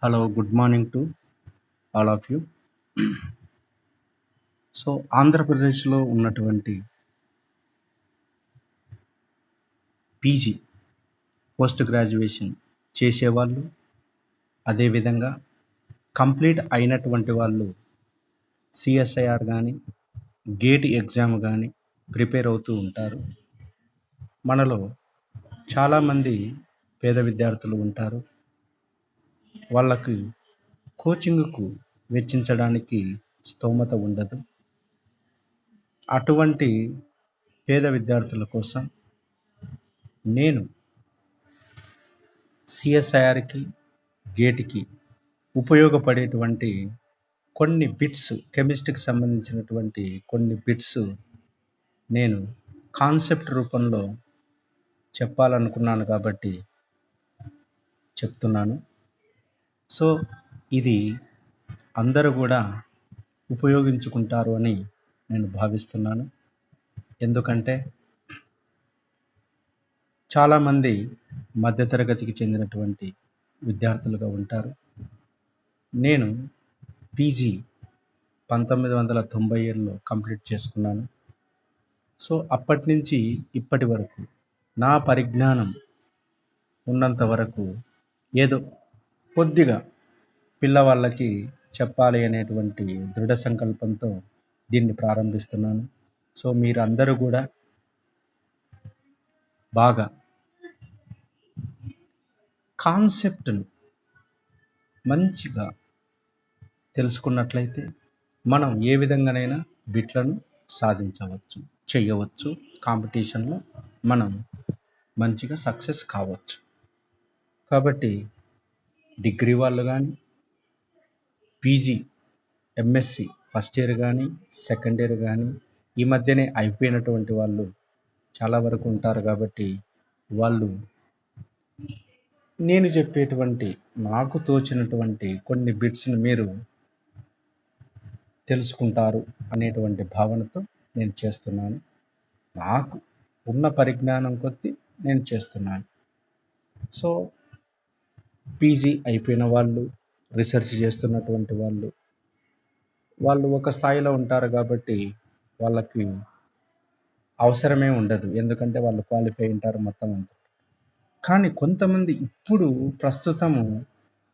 Hello, good morning to all of you. So, ఆంధ్రప్రదేశ్‌లో ఉన్నటువంటి PG post graduation చేసేవాళ్ళు, అదేవిధంగా కంప్లీట్ అయినటువంటి వాళ్ళు సీఎస్ఐఆర్ గానీ, గేట్ ఎగ్జామ్ గానీ ప్రిపేర్ అవుతూ ఉంటారు. మనలో చాలామంది పేద విద్యార్థులు ఉంటారు. వాళ్ళకి కోచింగ్‌కు వెచ్చించడానికి స్తోమత ఉండదు. అటువంటి పేద విద్యార్థుల కోసం నేను సిఎస్ఐఆర్‌కి, గేట్‌కి ఉపయోగపడేటువంటి కొన్ని బిట్స్, కెమిస్ట్రీకి సంబంధించినటువంటి కొన్ని బిట్స్ నేను కాన్సెప్ట్ రూపంలో చెప్పాలనుకున్నాను కాబట్టి చెప్తున్నాను. సో, ఇది అందరూ కూడా ఉపయోగించుకుంటారు అని నేను భావిస్తున్నాను. ఎందుకంటే చాలామంది మధ్యతరగతికి చెందినటువంటి విద్యార్థులుగా ఉంటారు. నేను పీజీ 1997లో కంప్లీట్ చేసుకున్నాను. సో, అప్పటి నుంచి ఇప్పటి వరకు నా పరిజ్ఞానం ఉన్నంత వరకు ఏదో కొద్దిగా పిల్లవాళ్ళకి చెప్పాలి అనేటువంటి దృఢ సంకల్పంతో దీన్ని ప్రారంభిస్తున్నాను. సో, మీరందరూ కూడా బాగా కాన్సెప్ట్‌ను మంచిగా తెలుసుకున్నట్లయితే మనం ఏ విధంగానైనా బిట్లను సాధించవచ్చు, చేయవచ్చు. కాంపిటీషన్‌లో మనం మంచిగా సక్సెస్ కావచ్చు. కాబట్టి డిగ్రీ వాళ్ళు కానీ, పీజీ, ఎంఎస్సి ఫస్ట్ ఇయర్ కానీ, సెకండ్ ఇయర్ కానీ, ఈ మధ్యనే అయిపోయినటువంటి వాళ్ళు చాలా వరకు ఉంటారు. కాబట్టి వాళ్ళు నేను చెప్పేటువంటి నాకు తోచినటువంటి కొన్ని బిట్స్‌ని మీరు తెలుసుకుంటారు అనేటువంటి భావనతో నేను చేస్తున్నాను. నాకు ఉన్న పరిజ్ఞానం కొద్దీ నేను చేస్తున్నాను. సో, పీజీ అయిపోయిన వాళ్ళు, రీసెర్చ్ చేస్తున్నటువంటి వాళ్ళు ఒక స్థాయిలో ఉంటారు కాబట్టి వాళ్ళకి అవసరమే ఉండదు. ఎందుకంటే వాళ్ళు క్వాలిఫై ఉంటారు మొత్తం అంతా. కానీ కొంతమంది ఇప్పుడు ప్రస్తుతము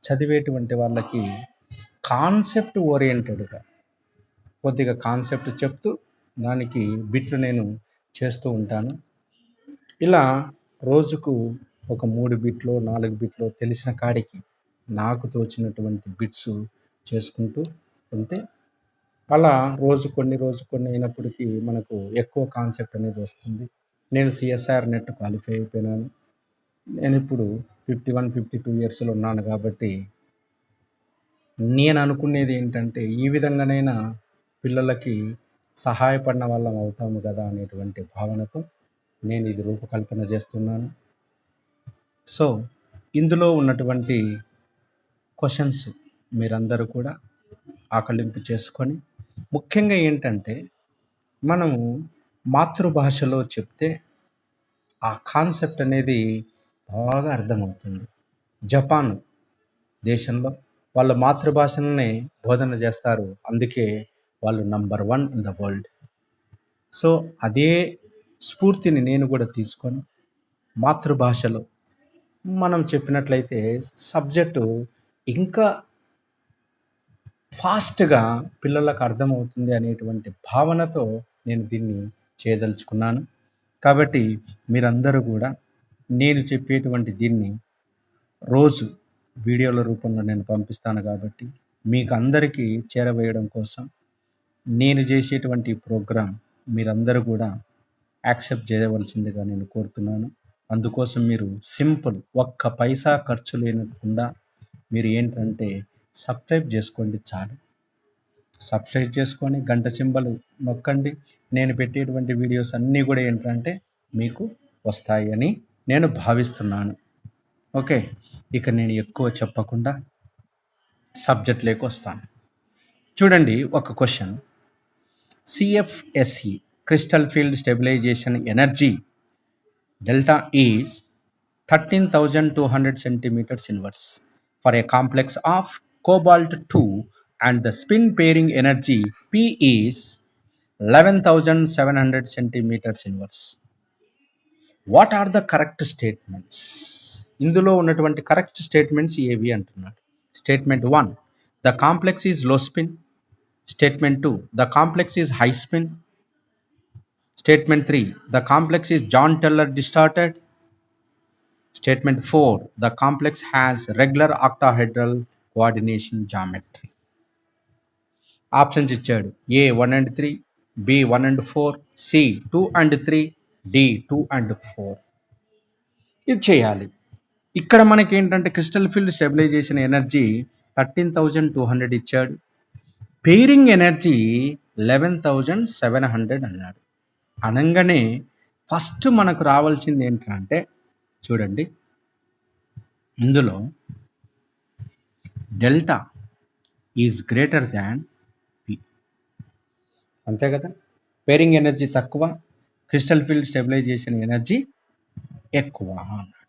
చదివేటువంటి వాళ్ళకి కాన్సెప్ట్ ఓరియెంటెడ్‌గా కొద్దిగా కాన్సెప్ట్ చెప్తూ దానికి బిట్లు నేను చేస్తూ ఉంటాను. ఇలా రోజుకు ఒక 3 బిట్లో, 4 బిట్లో తెలిసిన కాడికి నాకు తోచినటువంటి బిట్స్ చేసుకుంటూ ఉంటే అలా రోజు కొన్ని అయినప్పటికీ మనకు ఎక్కువ కాన్సెప్ట్ అనేది వస్తుంది. నేను సిఎస్ఐఆర్ నెట్ క్వాలిఫై అయిపోయినాను. నేనిప్పుడు 51, 52 ఇయర్స్‌లో ఉన్నాను కాబట్టి నేను అనుకునేది ఏంటంటే ఈ విధంగానైనా పిల్లలకి సహాయపడిన వాళ్ళం అవుతాము కదా అనేటువంటి భావనతో నేను ఇది రూపకల్పన చేస్తున్నాను. సో, ఇందులో ఉన్నటువంటి క్వెషన్స్ మీరందరూ కూడా ఆకలింపు చేసుకొని, ముఖ్యంగా ఏంటంటే మనము మాతృభాషలో చెప్తే ఆ కాన్సెప్ట్ అనేది బాగా అర్థమవుతుంది. జపాన్ దేశంలో వాళ్ళ మాతృభాషలనే బోధన చేస్తారు. అందుకే వాళ్ళు number 1 in the world. So, అదే స్ఫూర్తిని నేను కూడా తీసుకొని మాతృభాషలో మనం చెప్పినట్లయితే సబ్జెక్టు ఇంకా ఫాస్ట్‌గా పిల్లలకు అర్థమవుతుంది అనేటువంటి భావనతో నేను దీన్ని చేయదలుచుకున్నాను. కాబట్టి మీరందరూ కూడా నేను చెప్పేటువంటి దీన్ని రోజు వీడియోల రూపంలో నేను పంపిస్తాను కాబట్టి మీకు అందరికీ చేరవేయడం కోసం నేను చేసేటువంటి ప్రోగ్రాం మీరందరూ కూడా యాక్సెప్ట్ చేయవలసిందిగా నేను కోరుతున్నాను. అందుకోసం మీరు సింపుల్ ఒక్క పైసా ఖర్చు లేకుండా మీరు ఏంటంటే సబ్స్క్రైబ్ చేసుకోండి చాలు. సబ్స్క్రైబ్ చేసుకొని గంట సింబల్ నొక్కండి. నేను పెట్టేటువంటి వీడియోస్ అన్నీ కూడా ఏంటంటే మీకు వస్తాయి అని నేను భావిస్తున్నాను. ఓకే, ఇక నేను ఎక్కువ చెప్పకుండా సబ్జెక్ట్లోకి వస్తాను. చూడండి, ఒక question. CFSE crystal field stabilization energy delta is 13,200 centimeters inverse. for a complex of cobalt 2 and the spin pairing energy P is 11,700 centimeters inverse. What are the correct statements? ఇందులో ఉన్నటువంటి కరెక్ట్ స్టేట్మెంట్స్ ఏవి అంటున్నాడు. Statement 1, the complex is low spin. Statement 2, the complex is high spin. Statement 3, the complex is Jahn Teller distorted. Statement 4, the complex has regular octahedral coordination geometry. Options ఇచ్చాడు. A 1 and 3, B 1 and 4, C 2 and 3, D 2 and 4. ఇది చేయాలి. ఇక్కడ మనకి ఏంటంటే crystal field stabilization energy 13,200 ఇచ్చాడు. Pairing energy 11,700 అన్నాడు. అనగానే first మనకు రావాల్సింది ఏంటంటే చూడండి, ఇందులో delta is greater than P, అంతే కదా. పేరింగ్ ఎనర్జీ తక్కువ, క్రిస్టల్ ఫీల్డ్ స్టెబిలైజేషన్ ఎనర్జీ ఎక్కువ అన్నాడు.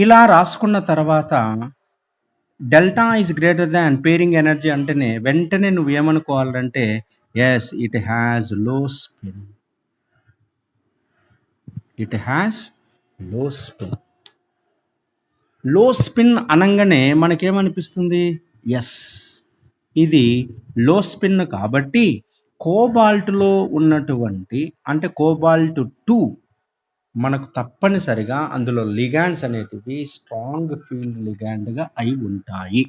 ఇలా రాసుకున్న తర్వాత delta is greater than pairing energy అంటేనే వెంటనే నువ్వు ఏమనుకోవాలంటే yes it has low spin. It has low spin. Low spin అనగానే మనకేమనిపిస్తుంది, ఎస్ ఇది లో స్పిన్ కాబట్టి కోబాల్ట్లో ఉన్నటువంటి అంటే కోబాల్ట్ 2 మనకు తప్పనిసరిగా అందులో లిగాండ్స్ అనేటివి స్ట్రాంగ్ ఫీల్డ్ లిగాండ్గా అయి ఉంటాయి.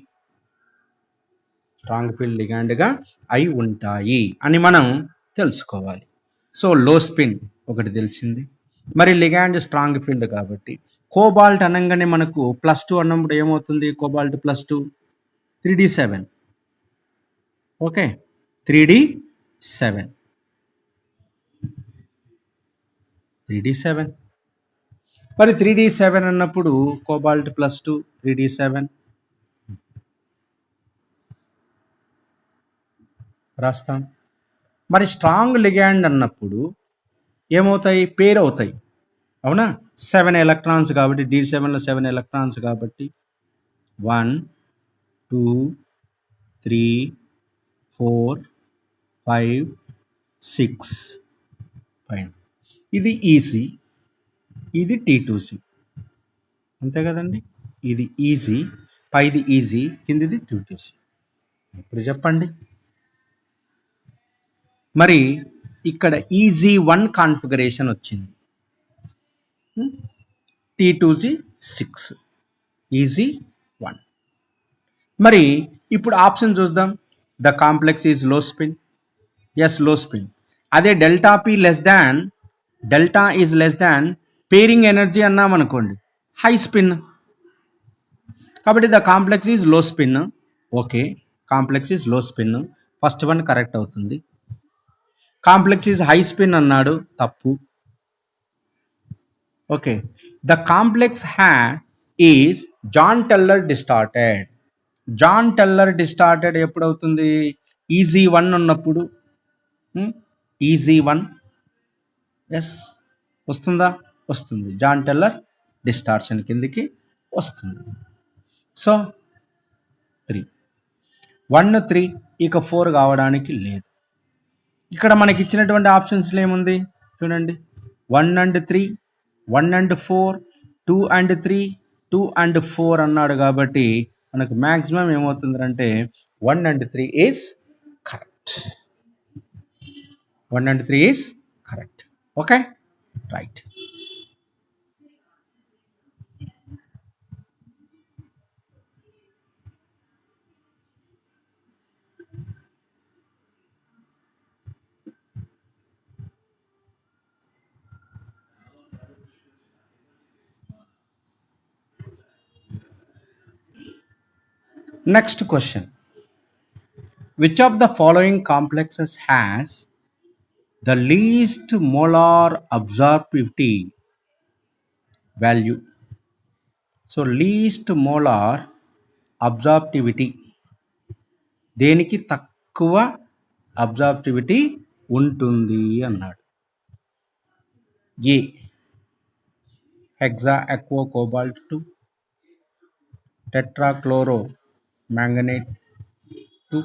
స్ట్రాంగ్ ఫీల్డ్ లిగాండ్గా అయి ఉంటాయి అని మనం తెలుసుకోవాలి. సో లో స్పిన్ ఒకటి తెలిసింది. మరి లిగాండ్ స్ట్రాంగ్ ఫీల్డ్ కాబట్టి కోబాల్ట్ అనగానే మనకు +2 అన్నప్పుడు ఏమవుతుంది, కోబాల్ట్ +2 3d7. ఓకే, 3d7 మరి 3d7 అన్నప్పుడు కోబాల్ట్ +2 3d7 రాస్తాం. మరి స్ట్రాంగ్ లిగాండ్ అన్నప్పుడు ఏమవుతాయి, పేర్ అవుతాయి, అవునా. 7 ఎలక్ట్రాన్స్ కాబట్టి D7లో 7 ఎలక్ట్రాన్స్ కాబట్టి 1 2 3 4 5 6 పైన ఇది ఈసీ, ఇది T2C, అంతే కదండి. ఇది ఈజీ, పైది ఈజీ, కిందిది T2C. ఇప్పుడు చెప్పండి, మరి ఇక్కడ EZ1 కాన్ఫిగరేషన్ వచ్చింది, T2C 6, EZ1. మరి ఇప్పుడు ఆప్షన్ చూద్దాం. The complex is low spin, yes low spin. అదే delta is less than pairing energy అన్నాం అనుకోండి, హై స్పిన్. కాబట్టి the complex is low spin. Okay, complex is low spin, first one correct అవుతుంది. Complex is high spin అన్నాడు, తప్పు. Okay, the complex is Jahn Teller distorted. Jahn Teller distorted ఎప్పుడవుతుంది, EZ1 ఉన్నప్పుడు. EZ1 yes వస్తుందా, వస్తుంది. John teller distortion కిందికి వస్తుంది. So 3 1 3 ఇక 4 కావడానికి లేదు. ఇక్కడ మనకి ఇచ్చినటువంటి ఆప్షన్స్లో ఏముంది చూడండి, 1 and 3, 1 and 4, 2 and 3, 2 and 4 అన్నాడు. కాబట్టి మనకు మ్యాక్సిమం ఏమవుతుందంటే 1 and 3 is correct. 1 and 3 is correct. Okay, right. Next question. Which of the following complexes has the least molar absorptivity value? So least molar absorptivity దేనికి తక్కువ అబ్జార్ప్టివిటీ ఉంటుంది అన్నాడు. A hexa aqua cobalt 2, tetrachloro manganate 2.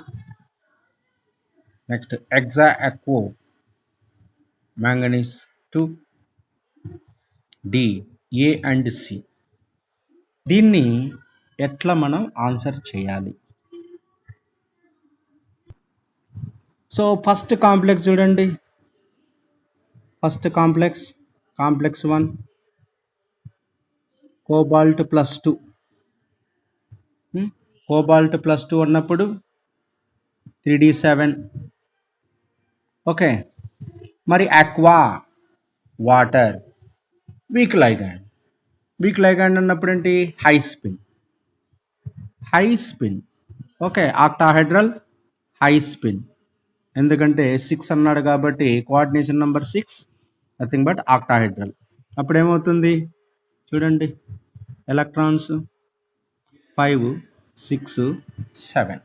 Next hexaquo manganese 2. D A and C. దీన్ని ఎట్లా మనం answer చేయాలి? So first complex చూడండి. First complex 1 cobalt plus 2. Cobalt plus 2 అన్నప్పుడు 3D7. ఓకే, మరి ఆక్వా వాటర్ వీక్ లైగాండ్ అన్నప్పుడు ఏంటి? High spin. Okay, octahedral high spin. ఎందుకంటే 6 అన్నాడు కాబట్టి coordination number 6 nothing but octahedral. అప్పుడు ఏమవుతుంది చూడండి, ఎలక్ట్రాన్స్ 5 6 7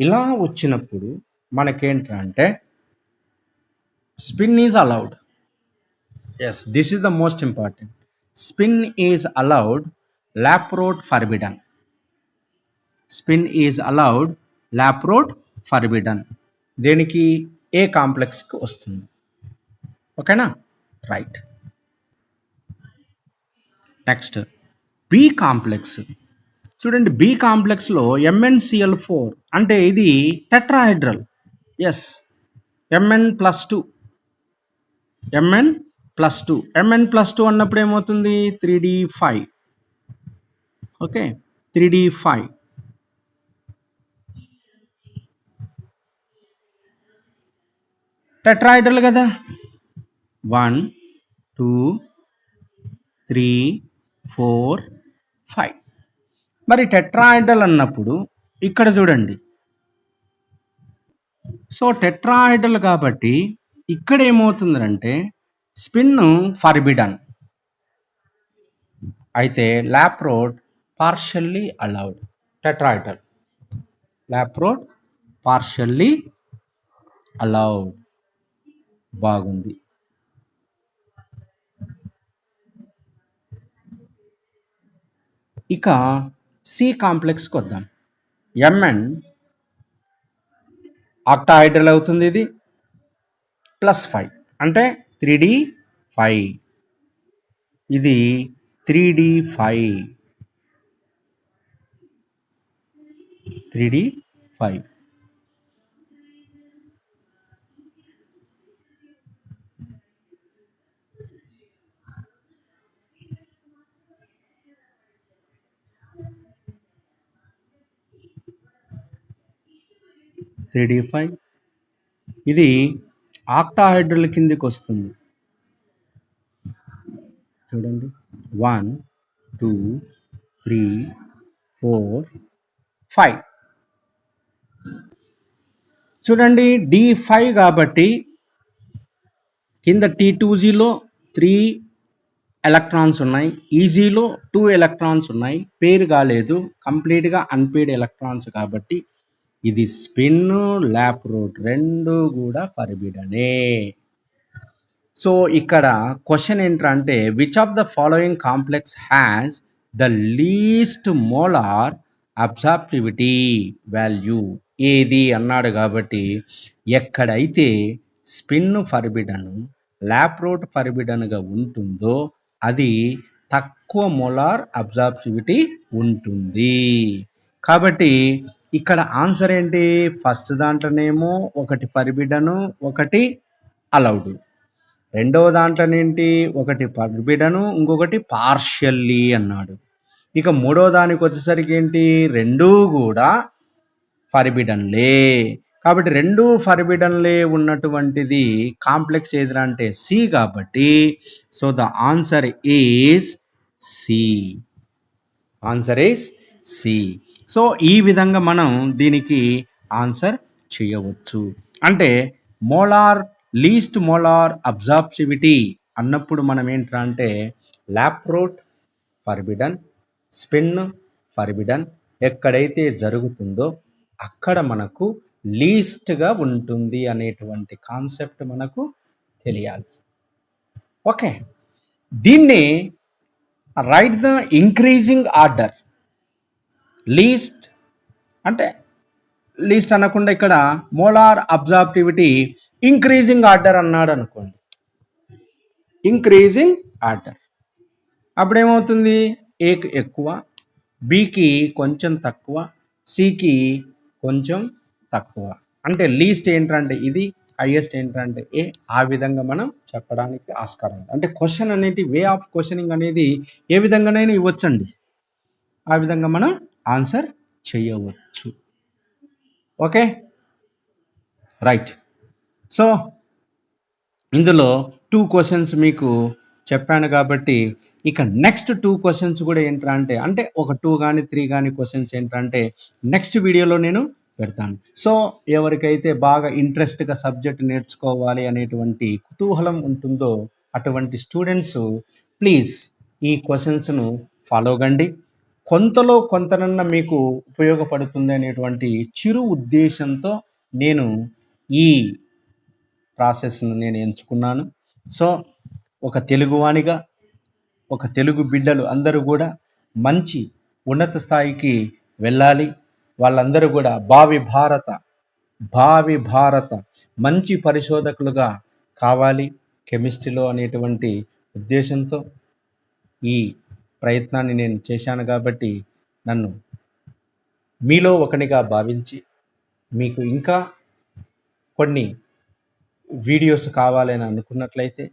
ఇలా వచ్చినప్పుడు మనకేంటంటే spin is allowed. Yes, this is the most important. Spin is allowed, Laporte forbidden. Spin is allowed, Laporte forbidden. దేనికి? ఏ కాంప్లెక్స్కి వస్తుంది. ఓకేనా? రైట్. నెక్స్ట్ బి కాంప్లెక్స్ చూడండి. బి కాంప్లెక్స్లో MnCl4 అంటే ఇది టెట్రాహైడ్రల్. Yes, Mn+2. Mn+2 అన్నప్పుడు ఏమవుతుంది? 3D5. Okay, 3D5. టెట్రాహైడ్రల్ కదా. 1 2 3 4 5. మరి టెట్రాహైడ్రల్ అన్నప్పుడు ఇక్కడ చూడండి. సో టెట్రాహైడ్రల్ కాబట్టి ఇక్కడ ఏమవుతుందంటే స్పిన్ ఫర్బిడన్, అయితే Laporte partially allowed. Tetrahedral Laporte partially allowed. బాగుంది. ఇక సి కాంప్లెక్స్కి వద్దాం. Mn ఆక్టాహైడ్రల్ అవుతుంది, ఇది +5 అంటే 3D5. ఇది 3D5. 3D5. ఇది ఆక్టాహైడ్రల్ కిందికి వస్తుంది. చూడండి, 1 2 3 4 5. చూడండి, D5 కాబట్టి కింద T2Gలో 3 ఎలక్ట్రాన్స్ ఉన్నాయి, ఈజీలో 2 ఎలక్ట్రాన్స్ ఉన్నాయి. పేరు కాలేదు, కంప్లీట్గా అన్పేడ్ ఎలక్ట్రాన్స్ కాబట్టి ఇది స్పిన్ లాప్రోట్ రెండు కూడా ఫర్బిడనే. సో ఇక్కడ క్వశ్చన్ ఏంటంటే which of the following complex has the least molar absorptivity value? ఏది అన్నాడు కాబట్టి ఎక్కడైతే స్పిన్ ఫర్బిడన్ లాప్రోట్ ఫర్బిడన్గా ఉంటుందో అది తక్కువ మోలార్ అబ్సార్ప్టివిటీ ఉంటుంది. కాబట్టి ఇక్కడ ఆన్సర్ ఏంటి? ఫస్ట్ దాంట్లోనేమో ఒకటి ఫర్బిడను, ఒకటి అలౌడ్. రెండవ దాంట్లోనేంటి? ఒకటి ఫర్బిడను, ఇంకొకటి పార్షియల్లీ అన్నాడు. ఇక మూడో దానికి వచ్చేసరికి ఏంటి? రెండూ కూడా ఫర్బిడన్లే. కాబట్టి రెండు ఫర్బిడన్లే ఉన్నటువంటిది కాంప్లెక్స్ ఏదిరా అంటే సి. కాబట్టి so the answer is C. Answer is C. So ఈ విధంగా మనం దీనికి ఆన్సర్ చేయవచ్చు. అంటే లీస్ట్ మోలార్ అబ్సార్ప్టివిటీ అన్నప్పుడు మనం ఏంట్రా అంటే లాప్రోట్ ఫర్బిడన్, స్పిన్ ఫర్బిడన్ ఎక్కడైతే జరుగుతుందో అక్కడ మనకు లీస్ట్గా ఉంటుంది అనేటువంటి కాన్సెప్ట్ మనకు తెలియాలి. ఓకే, దీన్ని right the increasing order. Least అంటే లీస్ట్ అనకుండా ఇక్కడ మోలార్ అబ్జార్ప్టివిటీ ఇంక్రీజింగ్ ఆర్డర్ అన్నాడు అనుకోండి, ఇంక్రీజింగ్ ఆర్డర్ అప్పుడు ఏమవుతుంది, ఏకి ఎక్కువ, బికి కొంచెం తక్కువ, సికి కొంచెం తక్కువ. అంటే లీస్ట్ ఏంటంటే ఇది, హైయెస్ట్ ఏంటంటే ఏ. ఆ విధంగా మనం చెప్పడానికి ఆస్కారం ఉంది. అంటే క్వశ్చన్ అనేది, వే ఆఫ్ క్వశ్చనింగ్ అనేది ఏ విధంగానైనా ఇవ్వచ్చండి, ఆ విధంగా మనం ఆన్సర్ చేయవచ్చు. Okay, right. సో ఇందులో 2 క్వశ్చన్స్ మీకు చెప్పాను కాబట్టి ఇక నెక్స్ట్ 2 క్వశ్చన్స్ కూడా ఏంటంటే, అంటే ఒక 2 కానీ 3 కానీ క్వశ్చన్స్ ఏంటంటే నెక్స్ట్ వీడియోలో నేను పెడతాను. సో ఎవరికైతే బాగా ఇంట్రెస్ట్గా సబ్జెక్ట్ నేర్చుకోవాలి అనేటువంటి కుతూహలం ఉంటుందో అటువంటి స్టూడెంట్స్ ప్లీజ్ ఈ క్వశ్చన్స్ను ఫాలో కండి. కొంతలో కొంతనన్నా మీకు ఉపయోగపడుతుంది అనేటువంటి చిరు ఉద్దేశంతో నేను ఈ ప్రాసెస్ను నేను ఎంచుకున్నాను. సో ఒక తెలుగువానిగా, ఒక తెలుగు బిడ్డలు అందరూ కూడా మంచి ఉన్నత స్థాయికి వెళ్ళాలి. వాళ్ళందరూ కూడా భావి భారత మంచి పరిశోధకులుగా కావాలి కెమిస్ట్రీలో అనేటువంటి ఉద్దేశంతో ఈ ప్రయత్నాన్ని నేను చేశాను. కాబట్టి నన్ను మీలో ఒకనిగా భావించి మీకు ఇంకా కొన్ని వీడియోస్ కావాలని అనుకున్నట్లయితే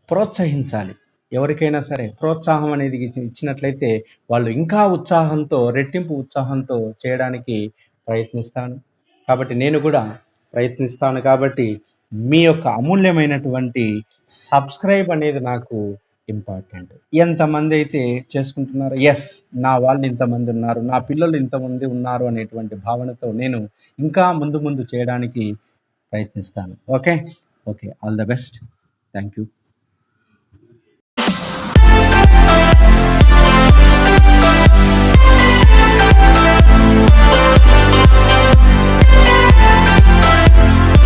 ప్రోత్సహించాలి. ఎవరికైనా సరే ప్రోత్సాహం అనేది ఇచ్చినట్లయితే వాళ్ళు ఇంకా ఉత్సాహంతో, రెట్టింపు ఉత్సాహంతో చేయడానికి ప్రయత్నిస్తాను. కాబట్టి నేను కూడా ప్రయత్నిస్తాను. కాబట్టి మీ యొక్క అమూల్యమైనటువంటి సబ్స్క్రైబ్ అనేది నాకు ఇంపార్టెంట్. ఎంతమంది అయితే చేసుకుంటున్నారో, ఎస్ నా వాళ్ళు ఇంతమంది ఉన్నారు, నా పిల్లలు ఇంతమంది ఉన్నారు అనేటువంటి భావనతో నేను ఇంకా ముందు చేయడానికి ప్రయత్నిస్తాను. Okay, all the best. Thank you.